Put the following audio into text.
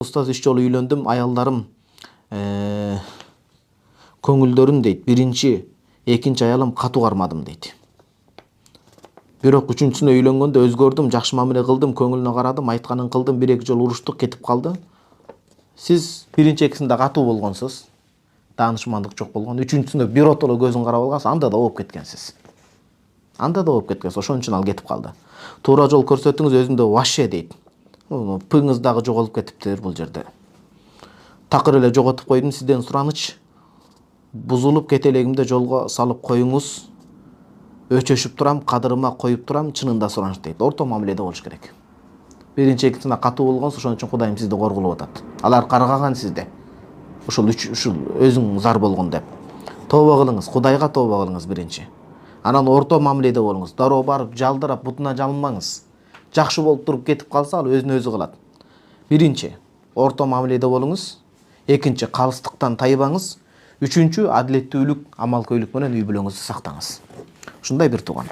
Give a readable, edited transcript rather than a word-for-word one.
Устаз 3 жолу үйлөндүм, аялдарым көңүлдөрүн дейт. Биринчи, экинчи аялым катуу кармадым дейт. Бирок үчүнчүсүнө үйлөнгөндө өзгөрдүм, жакшы мамиле кылдым, көңүлүнө карадым, айтканын кылдым, 1-2 жолу уруштук, кетип калды. Сиз биринчи экисинде катуу болгонсуз, таанышмандык жок болгон. Үчүнчүсүнө биротоло көзүн карап алгансыз, анда да болуп кеткенсиз. Ошон үчүн ал кетип калды. Туура жол көрсөтүңүз, өзүндө вообще дейт. Пыңыз дагы жоголуп кетиптир бул жерде. Такыр эле жоготуп койдум, сизден сураныч. Бузулуп кете элегимде жолго салып коюңуз. Өчөшүп турам, кадырыма коюп турам, чынында сураныч дейт. Орто мамиледе болуш керек. Биринчи экисине катуу болгонсуз, ошон үчүн Кудайым сизди коргулуп атат. Алар каргаган сизди. Ушул өзүң зар болгон деп. Тооба кылыңыз, Кудайга тооба кылыңыз биринчи. Анан орто мамиледе болуңуз. Дароо барып жалдырап бутуна жалынмаңыз. Жакшы болуп туруп кетип калса, ал өзүнө өзү кылат. Биринчи, орто мамиледе болуңуз. Экинчи, калыстыктан тайбаңыз. Үчүнчү, адилеттүүлүк, амал көйлүк менен үй бүлөңүздү сактаңыз. Ушундай бир тууган.